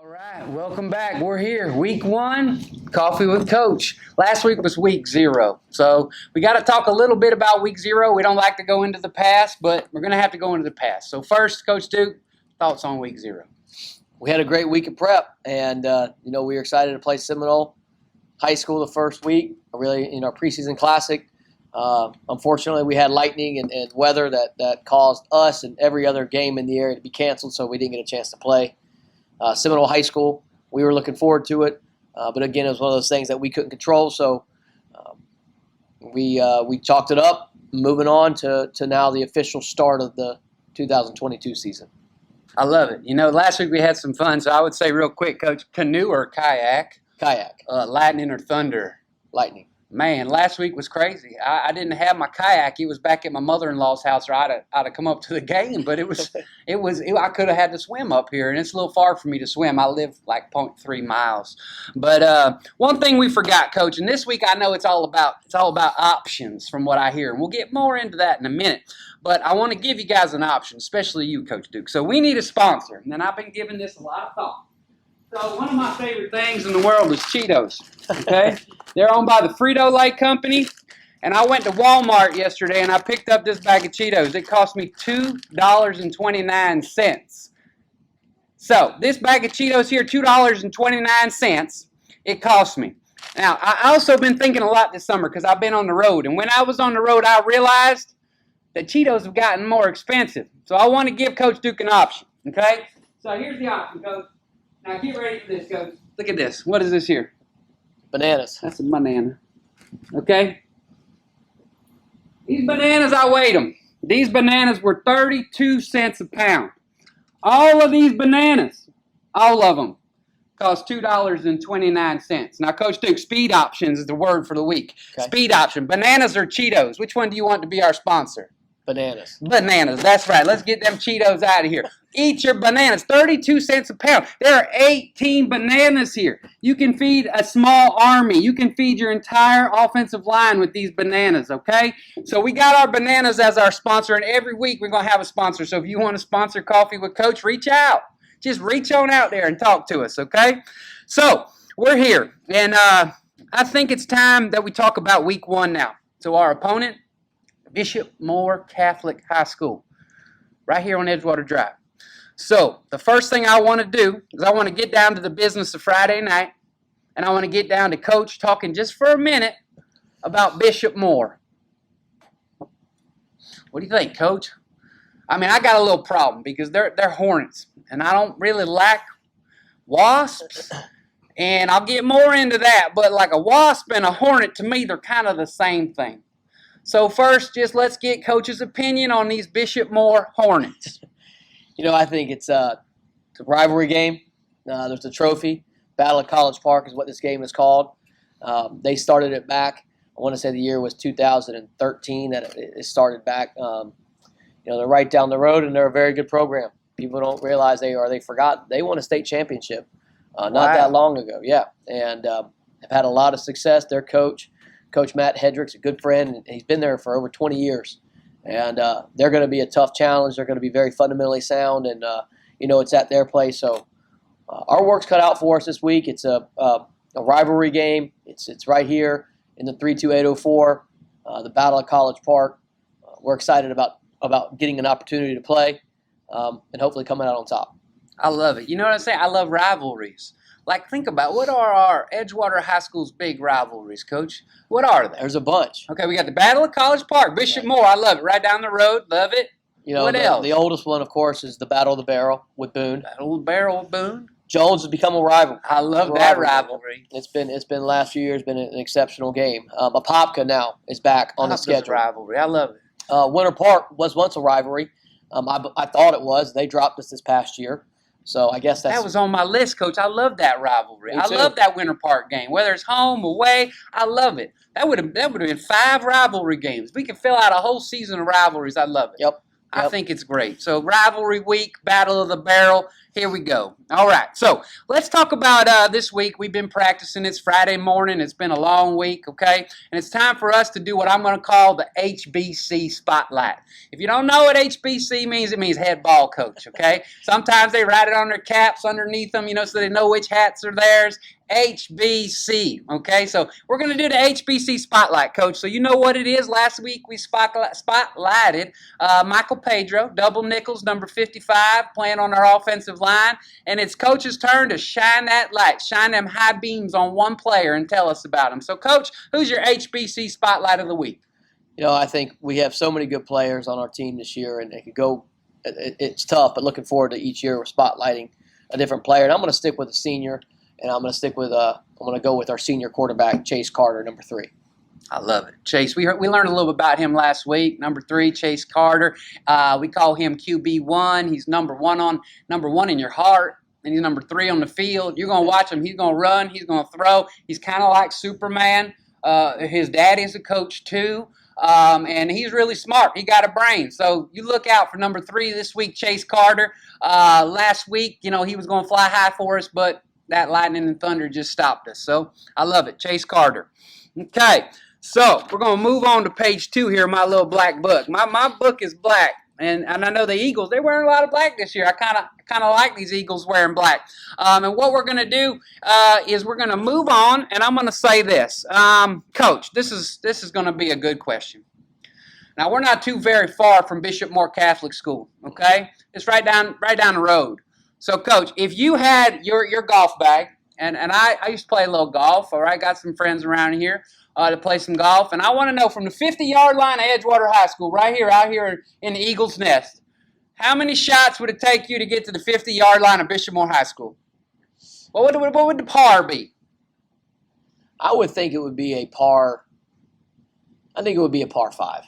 All right, welcome back. We're here. Week 1, Coffee with Coach. Last week was week 0. So we got to talk a little bit about week 0. We don't like to go into the past, but we're going to have to go into the past. So first, Coach Duke, thoughts on week 0. We had a great week of prep, and we were excited to play Seminole High School the first week, really, preseason classic. Unfortunately, we had lightning and weather that caused us and every other game in the area to be canceled, so we didn't get a chance to play. Seminole High School, we were looking forward to it, but again, it was one of those things that we couldn't control, so we chalked it up, moving on to now the official start of the 2022 season. I love it. Last week we had some fun, so I would say real quick, Coach, canoe or kayak? Kayak. Lightning or thunder? Lightning. Man, last week was crazy. I didn't have my kayak. It was back at my mother-in-law's house, or I'd have come up to the game. But I could have had to swim up here, and it's a little far for me to swim. I live like 0.3 miles. But one thing we forgot, Coach, and this week I know it's all about options from what I hear, and we'll get more into that in a minute. But I want to give you guys an option, especially you, Coach Duke. So we need a sponsor, and I've been giving this a lot of thought. So one of my favorite things in the world is Cheetos, okay? They're owned by the Frito-Lay company, and I went to Walmart yesterday, and I picked up this bag of Cheetos. It cost me $2.29. So this bag of Cheetos here, $2.29, it cost me. Now, I also been thinking a lot this summer because I've been on the road, and when I was on the road, I realized that Cheetos have gotten more expensive. So I want to give Coach Duke an option, okay? So here's the option, Coach. Now get ready for this, Coach. Look at this. What is this here? Bananas. That's a banana. Okay? These bananas, I weighed them. These bananas were 32 cents a pound. All of these bananas, all of them, cost $2.29. Now, Coach Duke, speed options is the word for the week. Okay. Speed option. Bananas or Cheetos? Which one do you want to be our sponsor? Bananas. Bananas. That's right. Let's get them Cheetos out of here. Eat your bananas. 32 cents a pound. There are 18 bananas here. You can feed a small army. You can feed your entire offensive line with these bananas, okay? So we got our bananas as our sponsor, and every week we're going to have a sponsor. So if you want to sponsor Coffee with Coach, reach out. Just reach on out there and talk to us, okay? So we're here, and I think it's time that we talk about week 1 now. So our opponent, Bishop Moore Catholic High School, right here on Edgewater Drive. So the first thing I want to do is I want to get down to the business of Friday night, and I want to get down to Coach talking just for a minute about Bishop Moore. What do you think, Coach? I mean, I got a little problem because they're hornets, and I don't really like wasps, and I'll get more into that, but like a wasp and a hornet, to me, they're kind of the same thing. So first, just let's get Coach's opinion on these Bishop Moore Hornets. I think it's a rivalry game. There's a trophy. Battle of College Park is what this game is called. They started it back. I want to say the year was 2013 that it started back. They're right down the road, and they're a very good program. People don't realize they forgot they won a state championship not that long ago. Yeah, and have had a lot of success. Their coach Matt Hedrick's a good friend, and he's been there for over 20 years. And they're going to be a tough challenge. They're going to be very fundamentally sound, and it's at their place. So our work's cut out for us this week. It's a rivalry game. It's right here in the 32804, the Battle of College Park. We're excited about getting an opportunity to play and hopefully coming out on top. I love it. You know what I'm saying? I love rivalries. Like, think about what are our Edgewater High School's big rivalries, Coach? What are they? There's a bunch. Okay, we got the Battle of College Park, Bishop Moore. I love it. Right down the road. Love it. What else? The oldest one, of course, is the Battle of the Barrel with Boone. Battle of the Barrel with Boone. Jones has become a rival. I love that rivalry. It's been the last few years been an exceptional game. Apopka now is back on the schedule. Rivalry. I love it. Winter Park was once a rivalry. I thought it was. They dropped us this past year. So I guess that was on my list, Coach. I love that rivalry. I love that Winter Park game. Whether it's home, away, I love it. That would have been 5 rivalry games. We could fill out a whole season of rivalries. I love it. Yep. I think it's great. So rivalry week, Battle of the Barrel. Here we go. All right. So let's talk about this week. We've been practicing. It's Friday morning. It's been a long week, okay? And it's time for us to do what I'm going to call the HBC Spotlight. If you don't know what HBC means, it means head ball coach, okay? Sometimes they write it on their caps underneath them, so they know which hats are theirs. HBC, okay? So we're going to do the HBC Spotlight, Coach. So you know what it is. Last week we spotlighted Michael Pedro, double nickels, number 55, playing on our offensive line. And it's Coach's turn to shine that light, shine them high beams on one player and tell us about him. So, Coach, who's your HBC Spotlight of the week? I think we have so many good players on our team this year, and it's tough, but looking forward to each year we're spotlighting a different player. And I'm going to stick with a senior. And I'm going to go with our senior quarterback, Chase Carter, number 3. I love it. Chase, we learned a little bit about him last week. Number 3, Chase Carter. We call him QB1. He's number one in your heart, and he's number 3 on the field. You're going to watch him. He's going to run. He's going to throw. He's kind of like Superman. His daddy's a coach too. And he's really smart. He got a brain. So you look out for number 3 this week, Chase Carter. Last week, he was going to fly high for us, but that lightning and thunder just stopped us. So I love it. Chase Carter. Okay, so we're going to move on to page 2 here, my little black book. My book is black, and I know the Eagles, they're wearing a lot of black this year. I kind of like these Eagles wearing black. And what we're going to do is we're going to move on, and I'm going to say this. Coach, this is going to be a good question. Now, we're not too very far from Bishop Moore Catholic School, okay? It's right down the road. So, Coach, if you had your golf bag, and I used to play a little golf, all right? Got some friends around here to play some golf, and I want to know from the 50-yard line of Edgewater High School, right here, out here in the Eagle's Nest, how many shots would it take you to get to the 50-yard line of Bishop Moore High School? What would the par be? I would think it would be a par. I think it would be a par 5.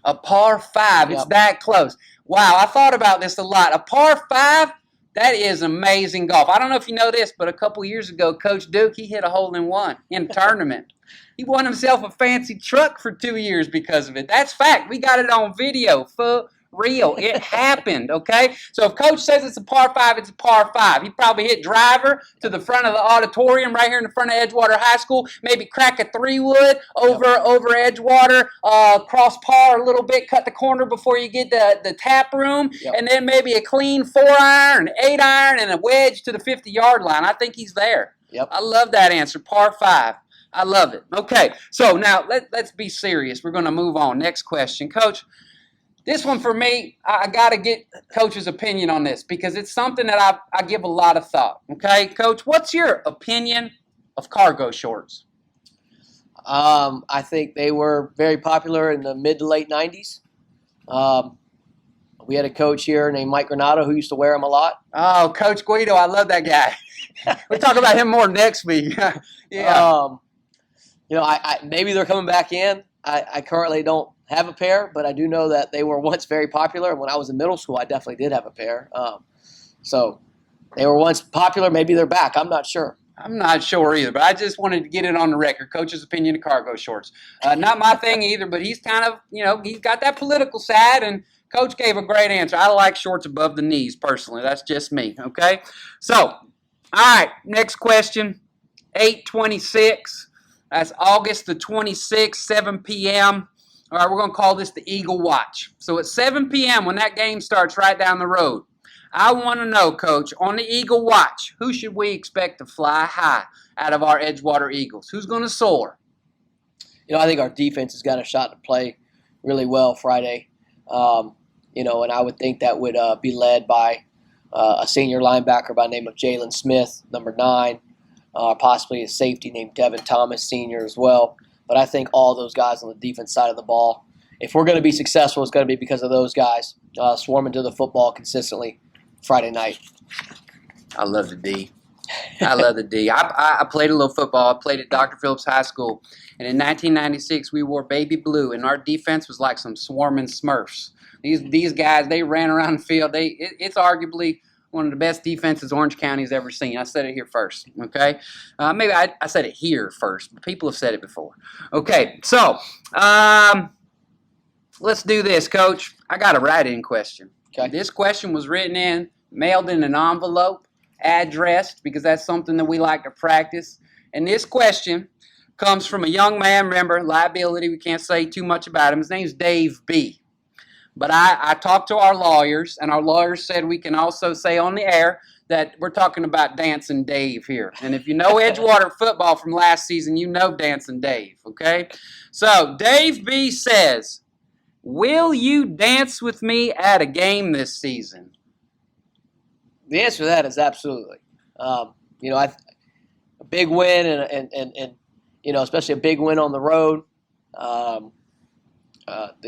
A par 5. Yep. It's that close. Wow, I thought about this a lot. A par 5. That is amazing golf. I don't know if you know this, but a couple years ago, Coach Duke, he hit a hole-in-one in a tournament. He won himself a fancy truck for 2 years because of it. That's fact. We got it on video. For real. It happened, okay? So if Coach says it's a par 5, it's a par 5. He probably hit driver to the front of the auditorium right here in the front of Edgewater High School, maybe crack a 3-wood over Edgewater, cross par a little bit, cut the corner before you get the tap room, and then maybe a clean 4-iron, 8-iron, and a wedge to the 50-yard line. I think he's there. Yep. I love that answer, par 5. I love it. Okay, so now let's be serious. We're going to move on. Next question. Coach, this one for me, I got to get Coach's opinion on this because it's something that I give a lot of thought. Okay, Coach, what's your opinion of cargo shorts? I think they were very popular in the mid to late 90s. We had a coach here named Mike Granato who used to wear them a lot. Oh, Coach Guido, I love that guy. We'll talk about him more next week. Yeah. Maybe they're coming back in. I currently don't have a pair, but I do know that they were once very popular. When I was in middle school, I definitely did have a pair. So they were once popular. Maybe they're back. I'm not sure. I'm not sure either, but I just wanted to get it on the record. Coach's opinion of cargo shorts. Not my thing either, but he's kind of, he's got that political side, and Coach gave a great answer. I like shorts above the knees, personally. That's just me, okay? So, all right, next question, 8/26. That's August the 26th, 7 p.m. All right, we're going to call this the Eagle Watch. So at 7 p.m. when that game starts right down the road, I want to know, Coach, on the Eagle Watch, who should we expect to fly high out of our Edgewater Eagles? Who's going to soar? I think our defense has got a shot to play really well Friday. And I would think that would be led by a senior linebacker by the name of Jalen Smith, number 9. Possibly a safety named Devin Thomas, senior as well. But I think all those guys on the defense side of the ball, if we're going to be successful, it's going to be because of those guys swarming to the football consistently Friday night. I love the D. I love the D. I played a little football. I played at Dr. Phillips High School. And in 1996, we wore baby blue, and our defense was like some swarming Smurfs. These guys, they ran around the field. It's arguably one of the best defenses Orange County's ever seen. I said it here first, okay? Maybe I said it here first, but people have said it before. Okay, so let's do this, Coach. I got a write-in question. Okay. This question was written in mailed in an envelope, addressed, because that's something that we like to practice. And this question comes from a young man. Remember, liability, we can't say too much about him. His name's Dave B. But I talked to our lawyers, and our lawyers said we can also say on the air that we're talking about Dancing Dave here. And if you know Edgewater football from last season, you know Dancing Dave, okay? So Dave B says, will you dance with me at a game this season? The answer to that is absolutely. A big win and especially a big win on the road. The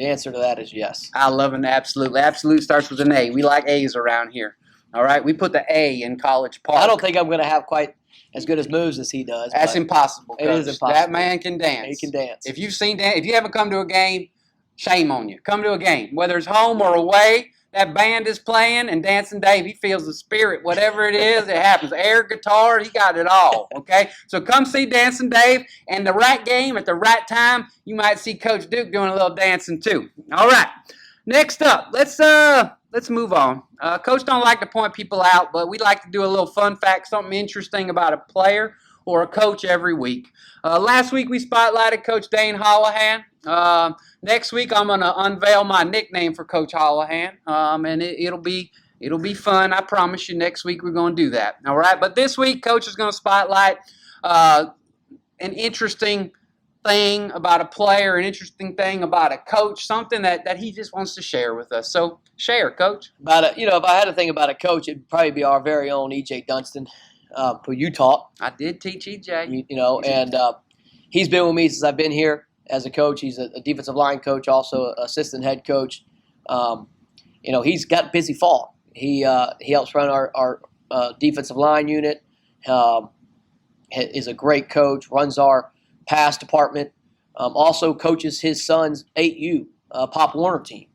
answer to that is yes. I love an absolute. Absolute starts with an A. We like A's around here. All right, we put the A in College Park. I don't think I'm going to have quite as good as moves as he does. That's impossible. It is impossible. That man can dance. He can dance. If you haven't come to a game, shame on you. Come to a game, whether it's home or away. That band is playing, and Dancing Dave, he feels the spirit. Whatever it is, it happens. Air, guitar, he got it all, okay? So come see Dancing Dave, and the right game at the right time, you might see Coach Duke doing a little dancing too. All right, next up, let's move on. Coach don't like to point people out, but we like to do a little fun fact, something interesting about a player or a coach every week. Last week we spotlighted Coach Dane Hollahan. Next week I'm going to unveil my nickname for Coach Hollahan, and it'll be fun. I promise you. Next week we're going to do that. All right, but this week Coach is going to spotlight an interesting thing about a player, an interesting thing about a coach, something that he just wants to share with us. So share, Coach. If I had to think about a coach, it'd probably be our very own E.J. Dunston, who you taught. I did teach E.J. He's been with me since I've been here as a coach. He's a defensive line coach, also assistant head coach. He's got busy fall. He helps run our defensive line unit. Is a great coach. Runs our pass department. Also coaches his son's 8U Pop Warner team.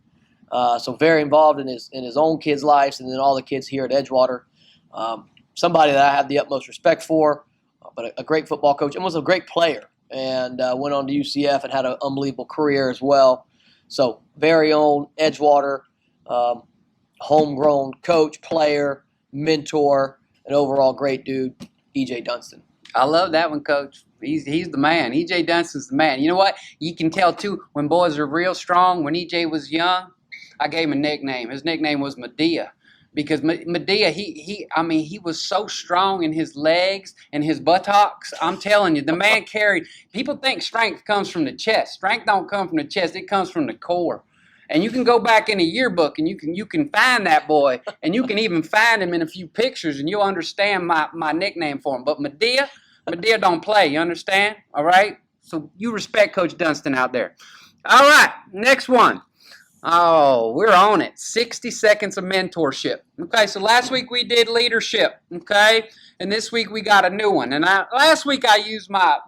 So very involved in his own kids' lives, and then all the kids here at Edgewater. Somebody that I have the utmost respect for, but a great football coach, and was a great player, and went on to UCF and had an unbelievable career as well. So very own Edgewater, homegrown coach, player, mentor, and overall great dude, E.J. Dunston. I love that one, Coach. He's the man. E.J. Dunston's the man. You know what? You can tell, too, when boys are real strong. When E.J. was young, I gave him a nickname. His nickname was Medea. Because Medea, he was so strong in his legs and his buttocks. I'm telling you, the man carried. People think strength comes from the chest. Strength don't come from the chest. It comes from the core. And you can go back in a yearbook and you can find that boy, and you can even find him in a few pictures, and you'll understand my nickname for him. But Medea don't play. You understand? All right. So you respect Coach Dunston out there. All right. Next one. Oh, we're on it. 60 seconds of mentorship. Okay, so last week we did leadership, okay? And this week we got a new one. And last week I used my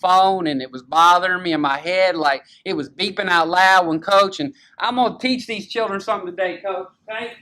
phone, and it was bothering me in my head, like it was beeping out loud when Coach. And I'm going to teach these children something today, Coach, okay?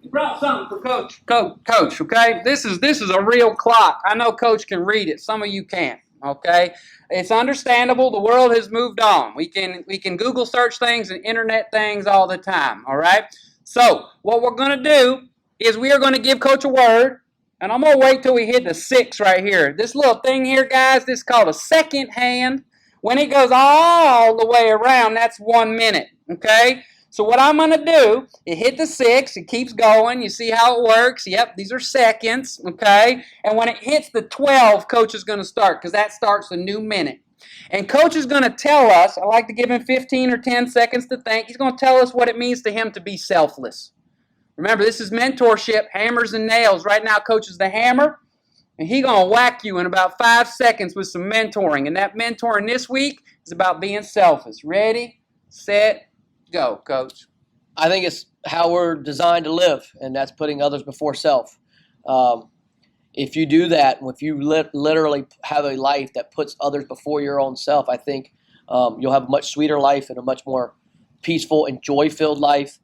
You brought something for Coach, okay? This is a real clock. I know Coach can read it. Some of you can't. Okay, it's understandable. The world has moved on. We can Google search things and internet things all the time. All right. So what we're going to do is we are going to give Coach a word, and I'm going to wait till we hit the 6 right here. This little thing here, guys, this is called a second hand. When it goes all the way around, that's 1 minute. Okay. So what I'm going to do, it hit the 6, it keeps going. You see how it works? Yep, these are seconds, okay? And when it hits the 12, Coach is going to start, because that starts a new minute. And Coach is going to tell us, I like to give him 15 or 10 seconds to think. He's going to tell us what it means to him to be selfless. Remember, this is mentorship, hammers and nails. Right now, Coach is the hammer, and he's going to whack you in about 5 seconds with some mentoring. And that mentoring this week is about being selfless. Ready, set, go, Coach. I think it's how we're designed to live, and that's putting others before self. If you do that, if you literally have a life that puts others before your own self, I think you'll have a much sweeter life and a much more peaceful and joy-filled life.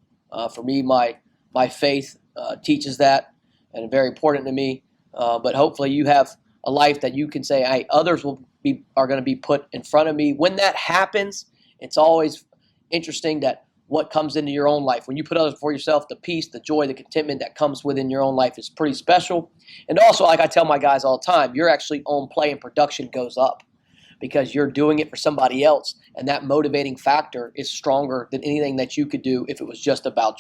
For me, my faith teaches that, and very important to me. But hopefully you have a life that you can say, hey, others are going to be put in front of me. When that happens, it's always interesting that what comes into your own life. When you put others before yourself, the peace, the joy, the contentment that comes within your own life is pretty special. And also, like I tell my guys all the time, your actually own play and production goes up because you're doing it for somebody else, and that motivating factor is stronger than anything that you could do if it was just about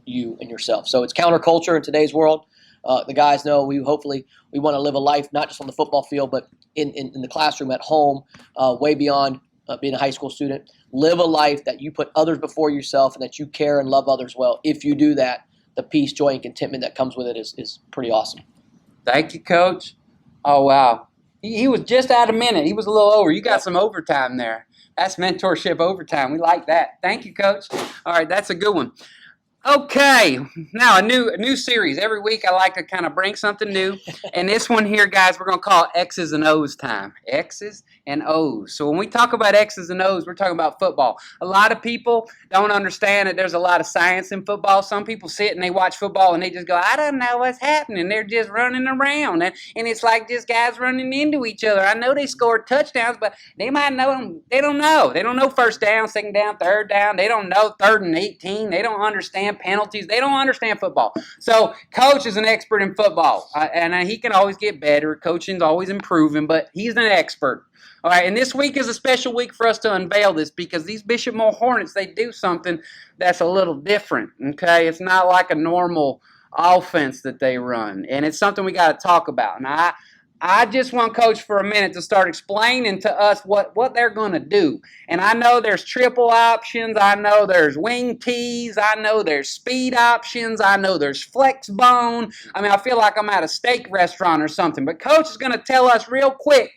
you and yourself. So it's counterculture in today's world. The guys know we want to live a life not just on the football field, but in the classroom, at home, way beyond being a high school student. Live a life that you put others before yourself and that you care and love others well. If you do that, the peace, joy, and contentment that comes with it is pretty awesome. Thank you, Coach. Oh, wow. He was just out a minute. He was a little over. You got some overtime there. That's mentorship overtime. We like that. Thank you, Coach. All right, that's a good one. Okay, now a new series. Every week I like to kind of bring something new. And this one here, guys, we're going to call X's and O's time. X's and O's. So when we talk about X's and O's, we're talking about football. A lot of people don't understand that there's a lot of science in football. Some people sit and they watch football and they just go, I don't know what's happening. They're just running around. And it's like just guys running into each other. I know they scored touchdowns, but they might know them. They don't know. They don't know first down, second down, third down. They don't know 3rd and 18. They don't understand penalties. They don't understand football. So Coach is an expert in football, and he can always get better. Coaching's always improving, but he's an expert. All right, and this week is a special week for us to unveil this because these Bishop Moore Hornets, they do something that's a little different, okay? It's not like a normal offense that they run, and it's something we got to talk about. Now, I just want Coach for a minute to start explaining to us what they're going to do. And I know there's triple options. I know there's wing tees. I know there's speed options. I know there's flex bone. I mean, I feel like I'm at a steak restaurant or something. But Coach is going to tell us real quick,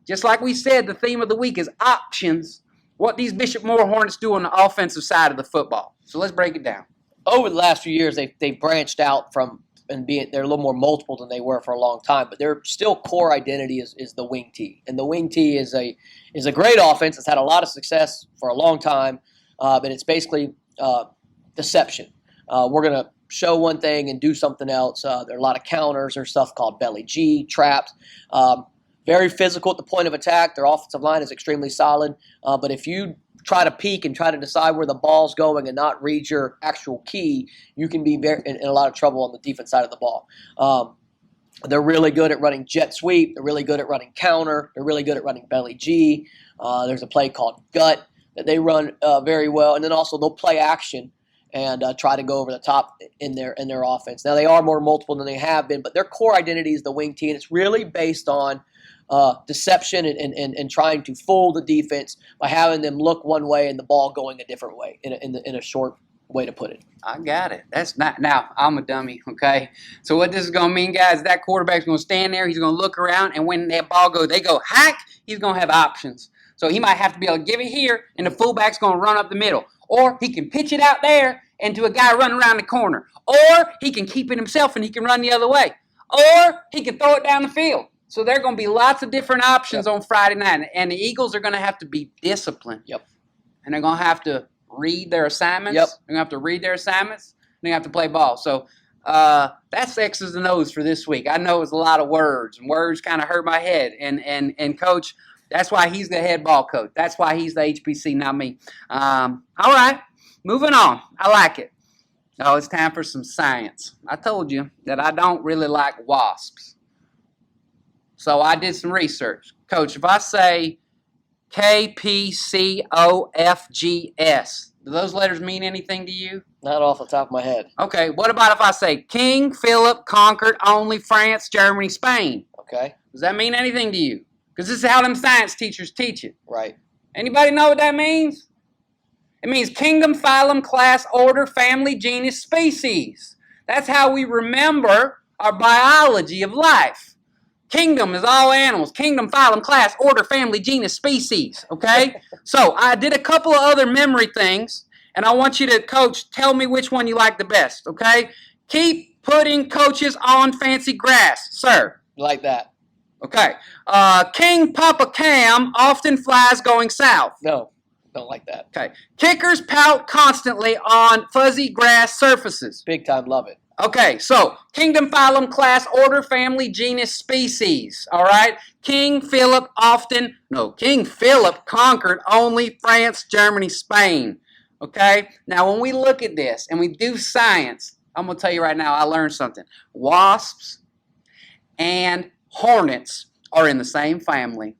just like we said, the theme of the week is options, what these Bishop Moore Hornets do on the offensive side of the football. So let's break it down. Over the last few years, they've branched out from and they're a little more multiple than they were for a long time, but their still core identity is the wing tee, and the wing tee is a great offense. It's had a lot of success for a long time, but it's basically deception. We're gonna show one thing and do something else. There are a lot of counters. There's stuff called belly G, traps. Very physical at the point of attack. Their offensive line is extremely solid, but if you try to peek and try to decide where the ball's going and not read your actual key, you can be in a lot of trouble on the defense side of the ball. They're really good at running jet sweep. They're really good at running counter. They're really good at running belly G. There's a play called gut that they run very well. And then also they'll play action and try to go over the top in their offense. Now, they are more multiple than they have been, but their core identity is the wing tee, and it's really based on deception and trying to fool the defense by having them look one way and the ball going a different way in a short way to put it. I got it. That's not now. I'm a dummy, okay? So what this is going to mean, guys, that quarterback's going to stand there. He's going to look around, and when that ball goes, they go hack, he's going to have options. So he might have to be able to give it here, and the fullback's going to run up the middle. Or he can pitch it out there and to a guy running around the corner. Or he can keep it himself, and he can run the other way. Or he can throw it down the field. So there are going to be lots of different options on Friday night. And the Eagles are going to have to be disciplined. Yep. And they're going to have to read their assignments. Yep. They're going to have to read their assignments. They're going to have to play ball. So that's X's and O's for this week. I know it's a lot of words. And words kind of hurt my head. And Coach, that's why he's the head ball coach. That's why he's the HBC, not me. All right. Moving on. I like it. Oh, it's time for some science. I told you that I don't really like wasps. So I did some research. Coach, if I say KPCOFGS, do those letters mean anything to you? Not off the top of my head. Okay, what about if I say King Philip conquered only France, Germany, Spain? Okay. Does that mean anything to you? Because this is how them science teachers teach it. Right. Anybody know what that means? It means kingdom, phylum, class, order, family, genus, species. That's how we remember our biology of life. Kingdom is all animals. Kingdom, phylum, class, order, family, genus, species. Okay? So I did a couple of other memory things, and I want you to, Coach, tell me which one you like the best. Okay? Keep putting coaches on fancy grass, sir. Like that. Okay. King Papa Cam often flies going south. No, don't like that. Okay. Kickers pout constantly on fuzzy grass surfaces. Big time love it. Okay, so kingdom, phylum, class, order, family, genus, species. All right? King Philip conquered only France, Germany, Spain. Okay? Now, when we look at this and we do science, I'm going to tell you right now, I learned something. Wasps and hornets are in the same family.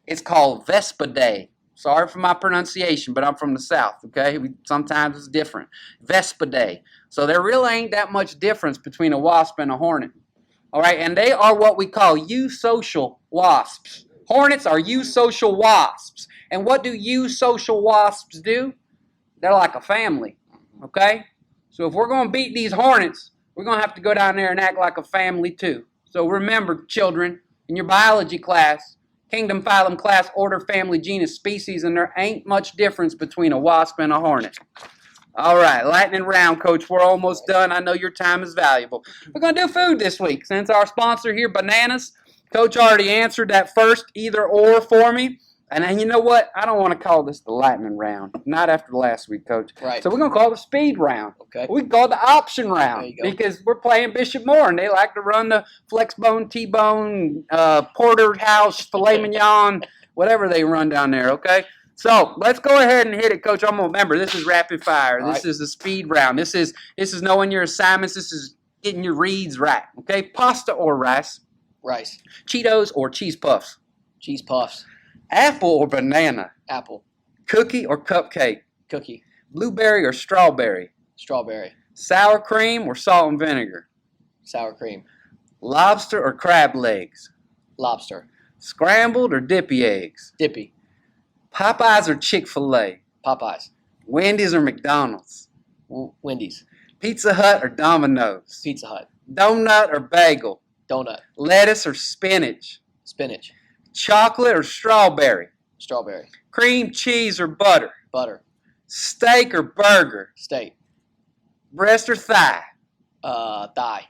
It's called Vespidae. Sorry for my pronunciation, but I'm from the South, okay? Sometimes it's different. Vespidae. So there really ain't that much difference between a wasp and a hornet. All right, and they are what we call eusocial wasps. Hornets are eusocial wasps. And what do eusocial wasps do? They're like a family, okay? So if we're going to beat these hornets, we're going to have to go down there and act like a family too. So remember, children, in your biology class, kingdom, phylum, class, order, family, genus, species, and there ain't much difference between a wasp and a hornet. All right, lightning round, Coach. We're almost done. I know your time is valuable. We're going to do food this week. Since our sponsor here, Bananas, Coach already answered that first either or for me. And then you know what? I don't want to call this the lightning round. Not after last week, Coach. Right. So we're going to call it the speed round. Okay. We can call it the option round There you go. because we're playing Bishop Moore, and they like to run the flex bone, T-bone, porterhouse, filet mignon, whatever they run down there, okay? So let's go ahead and hit it, Coach. I'm going to remember, this is rapid fire. All This right. is the speed round. This is knowing your assignments. This is getting your reads right, okay? Pasta or rice? Rice. Cheetos or cheese puffs? Cheese puffs. Apple or banana? Apple. Cookie or cupcake? Cookie. Blueberry or strawberry? Strawberry. Sour cream or salt and vinegar? Sour cream. Lobster or crab legs? Lobster. Scrambled or dippy eggs? Dippy. Popeyes or Chick-fil-A? Popeyes. Wendy's or McDonald's? Wendy's. Pizza Hut or Domino's? Pizza Hut. Donut or bagel? Donut. Lettuce or spinach? Spinach. Chocolate or strawberry? Strawberry. Cream cheese or butter? Butter. Steak or burger? Steak. Breast or thigh? Thigh.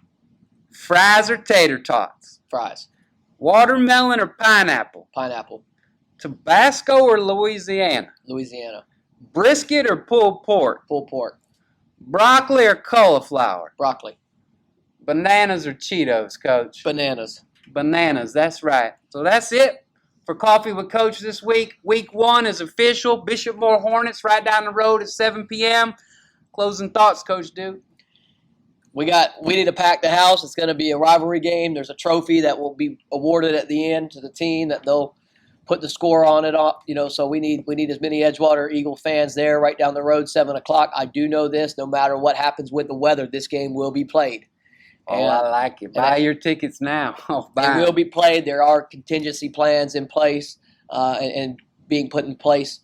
Fries or tater tots? Fries. Watermelon or pineapple? Pineapple. Tabasco or Louisiana? Louisiana. Brisket or pulled pork? Pulled pork. Broccoli or cauliflower? Broccoli. Bananas or Cheetos, Coach? Bananas. Bananas, that's right. So that's it for Coffee with Coach this week. Week 1 is official. Bishop Moore Hornets right down the road at 7 p.m. Closing thoughts, Coach Duke. We need to pack the house. It's going to be a rivalry game. There's a trophy that will be awarded at the end to the team that they'll put the score on it. So we need as many Edgewater Eagle fans there right down the road, 7 o'clock. I do know this. No matter what happens with the weather, this game will be played. Oh, I like it. Buy your tickets now. Oh, It will be played. There are contingency plans in place and being put in place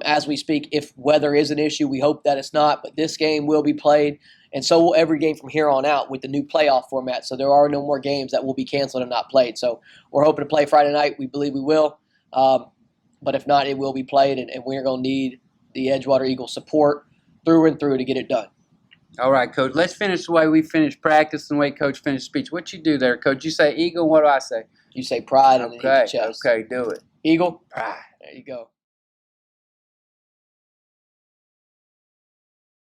as we speak. If weather is an issue, we hope that it's not. But this game will be played, and so will every game from here on out with the new playoff format. So there are no more games that will be canceled and not played. So we're hoping to play Friday night. We believe we will. But if not, it will be played, and we're going to need the Edgewater Eagles support through and through to get it done. All right, Coach. Let's finish the way we finished practice and the way Coach finished speech. What you do there, Coach? You say eagle. What do I say? You say pride and then Okay. eagle chest. Okay, do it. Eagle. Pride. There you go.